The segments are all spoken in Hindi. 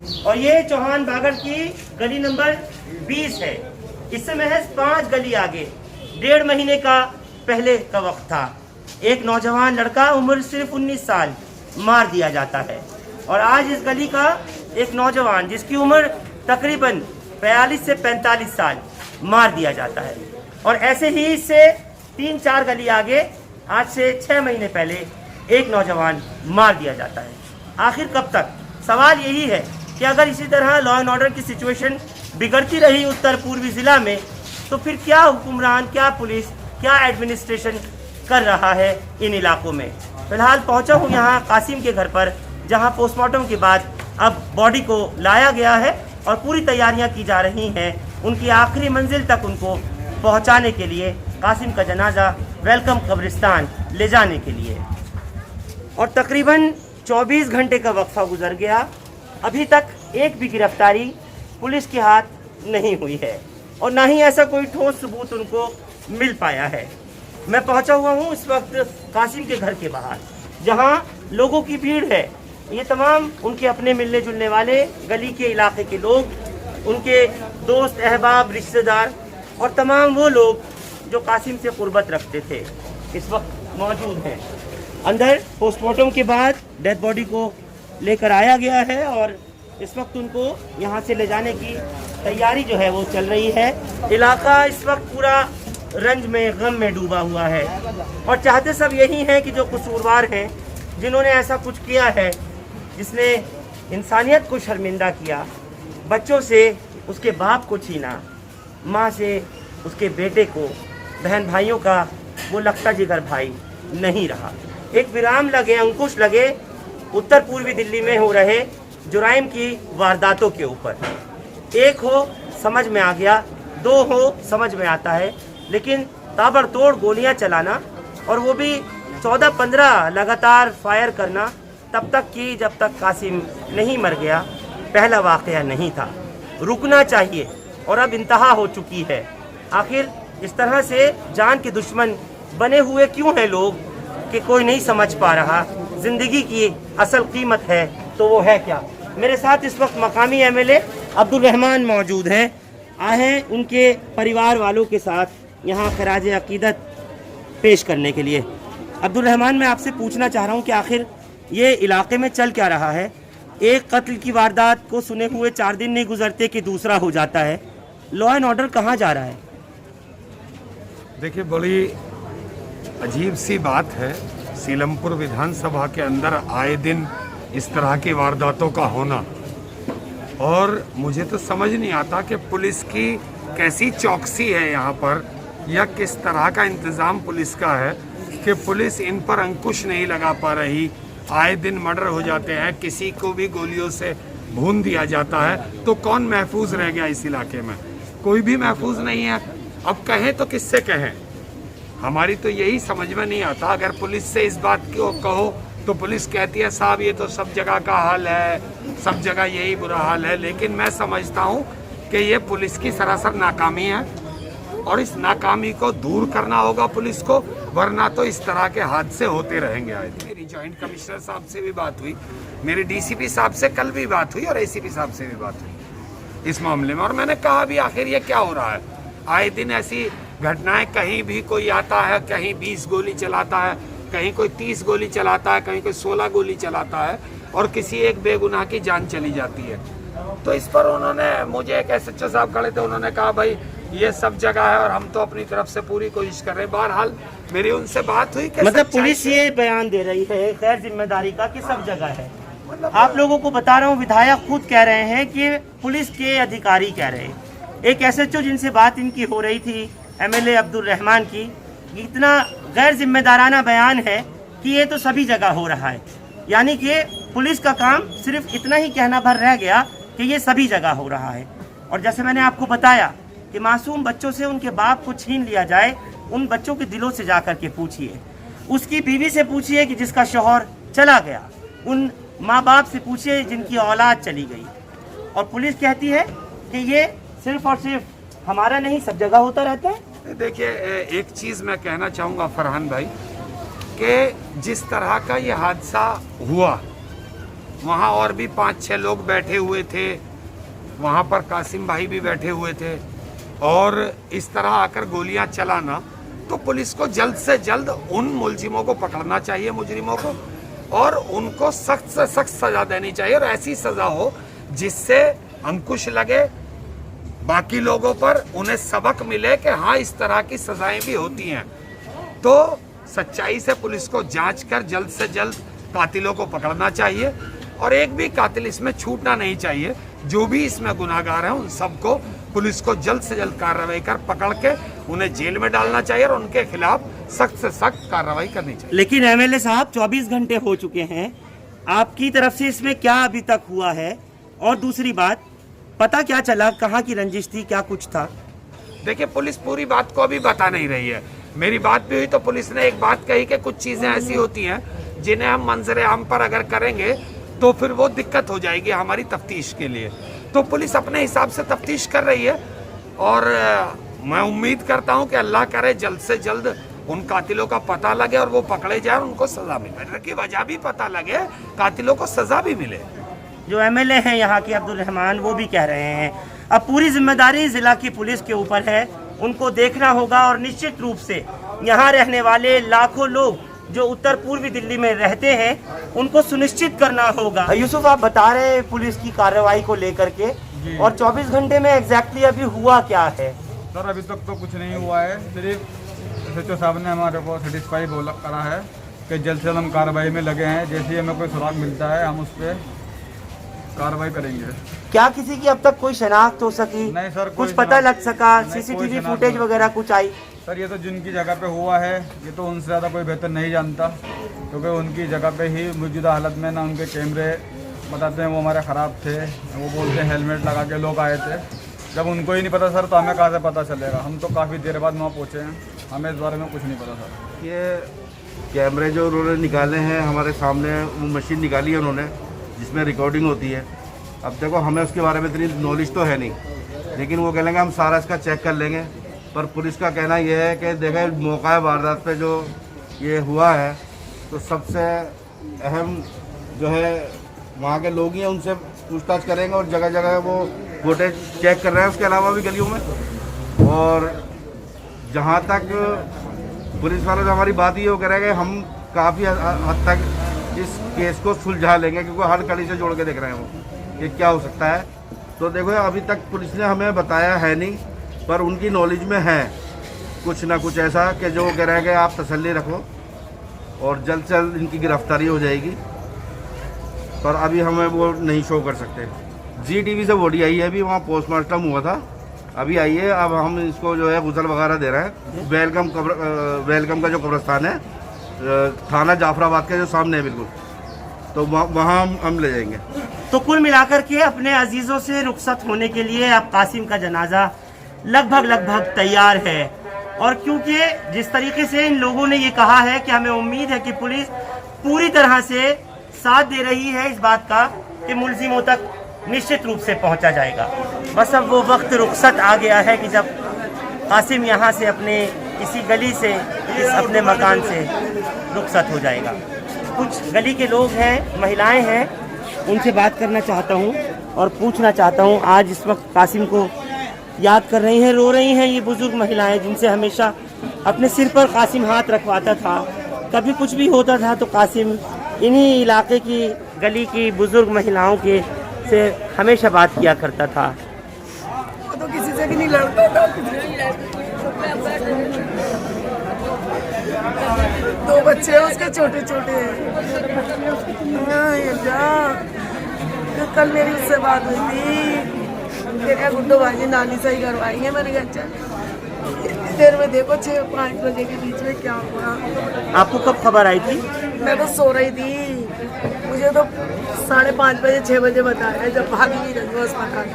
और ये चौहान बागर की गली नंबर 20 है। इससे महज 5 गली आगे 1.5 महीने का पहले का वक्त था। एक नौजवान लड़का उम्र सिर्फ 19 साल मार दिया जाता है। और आज इस गली का एक नौजवान जिसकी उम्र तकरीबन 42 से 45 साल मार दिया जाता है। और ऐसे ही इससे 3-4 गली आगे आज से 6 महीने पहले एक नौजवान मार दिया जाता है। आखिर कब तक? सवाल यही है कि अगर इसी तरह लॉ एंड ऑर्डर की सिचुएशन बिगड़ती रही उत्तर पूर्वी ज़िला में, तो फिर क्या हुक्मरान, क्या पुलिस, क्या एडमिनिस्ट्रेशन कर रहा है इन इलाकों में। फिलहाल पहुंचा हूं यहाँ कासिम के घर पर, जहां पोस्टमार्टम के बाद अब बॉडी को लाया गया है और पूरी तैयारियां की जा रही हैं उनकी आखिरी मंजिल तक उनको पहुंचाने के लिए, कासिम का जनाजा वेलकम कब्रिस्तान ले जाने के लिए। और तकरीबन 24 घंटे का वक्फा गुजर गया, अभी तक एक भी गिरफ्तारी पुलिस के हाथ नहीं हुई है और ना ही ऐसा कोई ठोस सबूत उनको मिल पाया है। मैं पहुंचा हुआ हूं इस वक्त कासिम के घर के बाहर, जहां लोगों की भीड़ है। ये तमाम उनके अपने मिलने जुलने वाले गली के इलाके के लोग, उनके दोस्त, अहबाब, रिश्तेदार और तमाम वो लोग जो कासिम से कुर्बत रखते थे इस वक्त मौजूद हैं। अंदर पोस्टमार्टम के बाद डेड बॉडी को लेकर आया गया है और इस वक्त उनको यहाँ से ले जाने की तैयारी जो है वो चल रही है। इलाका इस वक्त पूरा रंज में, गम में डूबा हुआ है और चाहते सब यही हैं कि जो कसूरवार हैं, जिन्होंने ऐसा कुछ किया है, जिसने इंसानियत को शर्मिंदा किया, बच्चों से उसके बाप को छीना, माँ से उसके बेटे को, बहन भाइयों का वो लगता जिगर भाई नहीं रहा। एक विराम लगे, अंकुश लगे उत्तर पूर्वी दिल्ली में हो रहे जुराइम की वारदातों के ऊपर। एक हो समझ में आ गया, 2 हो समझ में आता है, लेकिन ताबड़तोड़ गोलियां चलाना और वो भी 14-15 लगातार फायर करना तब तक की जब तक कासिम नहीं मर गया, पहला वाकया नहीं था। रुकना चाहिए और अब इंतहा हो चुकी है। आखिर इस तरह से जान के दुश्मन बने हुए क्यों हैं लोग कि कोई नहीं समझ पा रहा जिंदगी की असल कीमत है तो वो है क्या। मेरे साथ इस वक्त मकामी एमएलए अब्दुल रहमान मौजूद हैं, आए हैं उनके परिवार वालों के साथ यहाँ खराज अकीदत पेश करने के लिए। अब्दुल रहमान, मैं आपसे पूछना चाह रहा हूँ कि आखिर ये इलाके में चल क्या रहा है? एक कत्ल की वारदात को सुने हुए 4 दिन नहीं गुजरते कि दूसरा हो जाता है। लॉ एंड ऑर्डर कहाँ जा रहा है? देखिए, बड़ी अजीब सी बात है, सीलमपुर विधानसभा के अंदर आए दिन इस तरह की वारदातों का होना, और मुझे तो समझ नहीं आता कि पुलिस की कैसी चौकसी है यहाँ पर, या किस तरह का इंतज़ाम पुलिस का है कि पुलिस इन पर अंकुश नहीं लगा पा रही। आए दिन मर्डर हो जाते हैं, किसी को भी गोलियों से भून दिया जाता है, तो कौन महफूज रह गया इस इलाके में? कोई भी महफूज नहीं है। अब कहें तो किससे कहें? हमारी तो यही समझ में नहीं आता। अगर पुलिस से इस बात को कहो तो पुलिस कहती है साहब ये तो सब जगह का हाल है, सब जगह यही बुरा हाल है। लेकिन मैं समझता हूँ कि ये पुलिस की सरासर नाकामी है और इस नाकामी को दूर करना होगा पुलिस को, वरना तो इस तरह के हादसे होते रहेंगे। मेरी जॉइंट कमिश्नर साहब से भी बात हुई, मेरे डीसीपी साहब से कल भी बात हुई और एसीपी साहब से भी बात हुई इस मामले में, और मैंने कहा भी आखिर ये क्या हो रहा है? आए दिन ऐसी घटनाएं, कहीं भी कोई आता है, कहीं 20 गोली चलाता है, कहीं कोई 30 गोली चलाता है, कहीं कोई 16 गोली चलाता है और किसी एक बेगुनाह की जान चली जाती है। तो इस पर उन्होंने, मुझे एक एसएचओ साहब खड़े थे, उन्होंने कहा भाई ये सब जगह है और हम तो अपनी तरफ से पूरी कोशिश कर रहे हैं। बहरहाल मेरी उनसे बात हुई कि मतलब पुलिस ये बयान दे रही है गैर जिम्मेदारी का कि सब जगह है। आप लोगों को बता रहा हूँ, विधायक खुद कह रहे हैं कि पुलिस के अधिकारी कह रहे हैं। एक एसएचओ जिनसे बात इनकी हो रही थी, एमएलए अब्दुल रहमान की, इतना गैर जिम्मेदाराना बयान है कि ये तो सभी जगह हो रहा है। यानी कि पुलिस का काम सिर्फ इतना ही कहना भर रह गया कि ये सभी जगह हो रहा है। और जैसे मैंने आपको बताया कि मासूम बच्चों से उनके बाप को छीन लिया जाए, उन बच्चों के दिलों से जा कर के पूछिए, उसकी बीवी से पूछिए कि जिसका शौहर चला गया, उन माँ बाप से पूछिए जिनकी औलाद चली गई। और पुलिस कहती है कि ये सिर्फ और सिर्फ हमारा नहीं, सब जगह होता रहता है। देखिए, एक चीज़ मैं कहना चाहूँगा फरहान भाई, कि जिस तरह का ये हादसा हुआ वहाँ और भी 5-6 लोग बैठे हुए थे, वहाँ पर कासिम भाई भी बैठे हुए थे, और इस तरह आकर गोलियां चलाना, तो पुलिस को जल्द से जल्द उन मुलजिमों को पकड़ना चाहिए, मुजरिमों को, और उनको सख्त से सख्त सजा देनी चाहिए, और ऐसी सजा हो जिससे अंकुश लगे बाकी लोगों पर, उन्हें सबक मिले कि हाँ इस तरह की सजाएं भी होती हैं। तो सच्चाई से पुलिस को जांच कर जल्द से जल्द कातिलों को पकड़ना चाहिए, और एक भी कातिल इसमें छूटना नहीं चाहिए। जो भी इसमें गुनाहगार हैं उन सबको पुलिस को जल्द से जल्द कार्रवाई कर पकड़ के उन्हें जेल में डालना चाहिए, और उनके खिलाफ सख्त से सख्त कार्रवाई करनी चाहिए। लेकिन एमएलए साहब 24 घंटे हो चुके हैं, आपकी तरफ से इसमें क्या अभी तक हुआ है? और दूसरी बात, पता क्या चला, कहाँ की रंजिश थी, क्या कुछ था? देखिए, पुलिस पूरी बात को अभी बता नहीं रही है। मेरी बात भी हुई तो पुलिस ने एक बात कही कि कुछ चीजें ऐसी होती हैं जिन्हें हम मंजर आम पर अगर करेंगे तो फिर वो दिक्कत हो जाएगी हमारी तफ्तीश के लिए। तो पुलिस अपने हिसाब से तफ्तीश कर रही है, और मैं उम्मीद करता हूं कि अल्लाह करे जल्द से जल्द उन कातिलों का पता लगे और वो पकड़े जाए और उनको सजा मिले, की वजह भी पता लगे, कातिलों को सजा भी मिले। जो एमएलए हैं यहाँ के अब्दुल रहमान, वो भी कह रहे हैं अब पूरी जिम्मेदारी जिला की पुलिस के ऊपर है, उनको देखना होगा, और निश्चित रूप से यहाँ रहने वाले लाखों लोग जो उत्तर पूर्वी दिल्ली में रहते हैं उनको सुनिश्चित करना होगा। यूसुफ, आप बता रहे हैं पुलिस की कार्रवाई को लेकर के, और 24 घंटे में एग्जैक्टली अभी हुआ क्या है? सर अभी तक तो कुछ नहीं हुआ है, सिर्फ SHO साहब ने हमारे को सेटिस्फाई करा है कि जल्द से जल्द हम कार्रवाई में लगे हैं। जैसे ही हमें कोई सुराग मिलता है हम उस पर कार्रवाई करेंगे। क्या किसी की अब तक कोई शनाख्त हो सकी? नहीं सर, कुछ पता लग सका? CCTV फुटेज वगैरह कुछ आई? सर ये तो जिनकी जगह पे हुआ है, ये तो उनसे ज़्यादा कोई बेहतर नहीं जानता, क्योंकि उनकी जगह पे ही मौजूदा हालत में ना उनके कैमरे बताते हैं वो हमारे ख़राब थे, वो बोलते हैं हेलमेट लगा के लोग आए थे। जब उनको ही नहीं पता सर तो हमें कहाँ से पता चलेगा? हम तो काफ़ी देर बाद वहाँ पहुँचे हैं, हमें इस बारे में कुछ नहीं पता सर। ये कैमरे जो उन्होंने निकाले हैं हमारे सामने, वो मशीन निकाली है उन्होंने जिसमें रिकॉर्डिंग होती है। अब देखो, हमें उसके बारे में इतनी नॉलेज तो है नहीं, लेकिन वो कह लेंगे हम सारा इसका चेक कर लेंगे। पर पुलिस का कहना यह है कि देखें, मौका वारदात पे जो ये हुआ है तो सबसे अहम जो है वहाँ के लोग ही हैं, उनसे पूछताछ करेंगे, और जगह जगह वो फुटेज चेक कर रहे हैं उसके अलावा भी गलियों में। और जहाँ तक पुलिस वालों से हमारी बात ये हो कह रहे हैं कि हम काफ़ी हद तक इस केस को सुलझा लेंगे, क्योंकि हर कड़ी से जोड़ के देख रहे हैं वो कि क्या हो सकता है। तो देखो, अभी तक पुलिस ने हमें बताया है नहीं, पर उनकी नॉलेज में है कुछ ना कुछ ऐसा कि जो कह रहे हैं कि आप तसल्ली रखो और जल्द से जल्द इनकी गिरफ्तारी हो जाएगी, पर अभी हमें वो नहीं शो कर सकते। GTV से बॉडी आई है, अभी वहाँ पोस्टमार्टम हुआ था, अभी आई है। अब हम इसको जो है गुसल वगैरह दे रहे हैं। वेलकम का जो कब्रिस्तान है थाना जाफराबाद के जो सामने है बिल्कुल, तो वहाँ हम ले जाएंगे। तो कुल मिलाकर के अपने अजीजों से रुखसत होने के लिए अब कासिम का जनाजा लगभग तैयार है, और क्योंकि जिस तरीके से इन लोगों ने ये कहा है कि हमें उम्मीद है कि पुलिस पूरी तरह से साथ दे रही है इस बात का कि मुलजिमों तक निश्चित रूप से पहुंचा जाएगा। बस अब वो वक्त रुखसत आ गया है कि जब कासिम यहाँ से अपने किसी गली से, इस अपने मकान से रुखसत हो जाएगा। कुछ गली के लोग हैं, महिलाएं हैं, उनसे बात करना चाहता हूँ और पूछना चाहता हूँ। आज इस वक्त कासिम को याद कर रही हैं, रो रही हैं ये बुजुर्ग महिलाएं, जिनसे हमेशा अपने सिर पर कासिम हाथ रखवाता था। कभी कुछ भी होता था तो कासिम इन्हीं इलाके की, गली की बुजुर्ग महिलाओं के से हमेशा बात किया करता था। वो तो किसी से भी नहीं लड़ता था। 2 बच्चे हैं उसके छोटे छोटे। कल मेरी उससे बात हुई थी, क्या गुड्डो भाजी नानी से ही करवाई है। मैंने कहा अच्छा देर में देखो 6-5 बजे के बीच में क्या हुआ। आपको कब खबर आई थी? मैं तो सो रही थी, मुझे तो 5:30 बजे 6 बजे बताया जब भागी नहीं रही अस्पताल।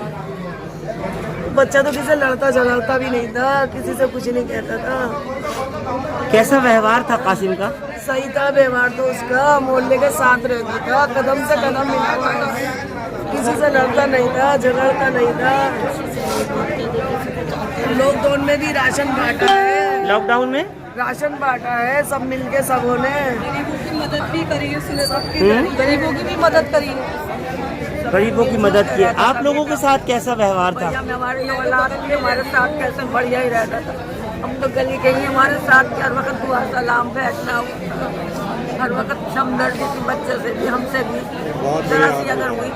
बच्चा तो किसी से लड़ता झगड़ता भी नहीं था, किसी से कुछ नहीं कहता था। कैसा व्यवहार था कासिम का? सही था व्यवहार तो उसका, मोहल्ले के साथ रहता था, कदम से कदम मिला हुआ है, किसी से लड़ता नहीं था, झगड़ता नहीं था। लॉकडाउन में भी राशन बांटा है। लॉकडाउन में राशन बांटा है सब मिलके सबों ने, गरीबों की मदद भी करी उसने, गरीबों की भी मदद करी है। गरीबों की मदद की। आप लोगों के साथ कैसा व्यवहार था? भैया हमारे औलाद भी हमारे साथ कैसे बढ़िया ही रहता था। हम तो गली के ही हमारे साथ हर वक्त दुआ सलाम बैठना, हर वक्त हमदर्दी थी बच्चे से भी हमसे भी। जरा सी अगर हुई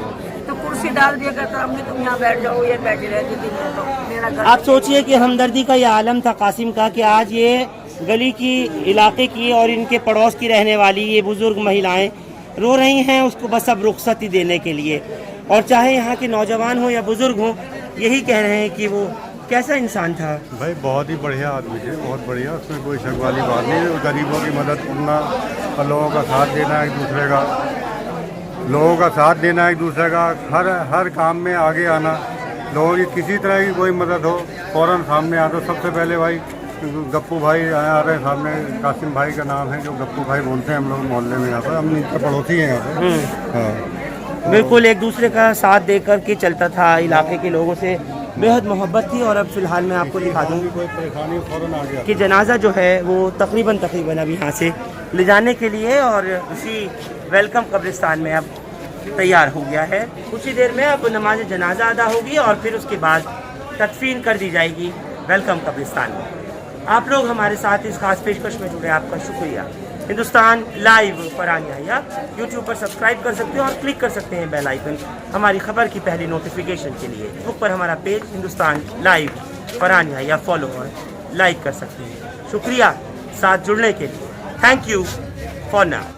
तो कुर्सी डाल दिया करता, हमने तुम यहाँ बैठ जाओ, ये बैठी रहती थी। मैं तो मेरा घर आप सोचिए कि हमदर्दी का ये आलम था कासिम का कि आज ये गली की, इलाके की और इनके पड़ोस की रहने वाली ये बुजुर्ग महिलाएं रो रही हैं उसको बस अब रुखसती देने के लिए। और चाहे यहाँ के नौजवान हो या बुजुर्ग हो, यही कह रहे हैं कि वो कैसा इंसान था। भाई बहुत ही बढ़िया आदमी थे, बहुत बढ़िया, उसमें कोई शक वाली बात नहीं। गरीबों की मदद करना और लोगों का साथ देना, एक दूसरे का लोगों का साथ देना, एक दूसरे का हर काम में आगे आना। लोगों की किसी तरह की कोई मदद हो फ़ौरन सामने आ। तो सबसे पहले भाई गप्पू भाई आ रहे हैं सामने, कासिम भाई का नाम है, जो गप्पू भाई बोलते हैं हम लोग मोहल्ले में। यहाँ पर हम इनके पड़ोसी हैं यहाँ पे। हाँ, बिल्कुल एक दूसरे का साथ दे कर के चलता था, इलाके के लोगों से बेहद मोहब्बत थी। और अब फिलहाल मैं आपको दिखा दूँ कोई परेशानी फ़ौरन आ गया कि जनाजा जो है वो तकरीबन अब यहाँ से ले जाने के लिए और उसी वेलकम कब्रिस्तान में अब तैयार हो गया है। कुछ ही देर में अब नमाज जनाजा अदा होगी और फिर उसके बाद तदफीन कर दी जाएगी वेलकम कब्रिस्तान में। आप लोग हमारे साथ इस खास पेशकश में जुड़े, आपका शुक्रिया। हिंदुस्तान लाइव फरहान याहिया यूट्यूब पर सब्सक्राइब कर सकते हैं और क्लिक कर सकते हैं बेल आइकन हमारी खबर की पहली नोटिफिकेशन के लिए। फेसबुक पर हमारा page Hindustan live Farhan Yahiya follow और लाइक कर सकते हैं। शुक्रिया साथ जुड़ने के लिए। Thank you for now.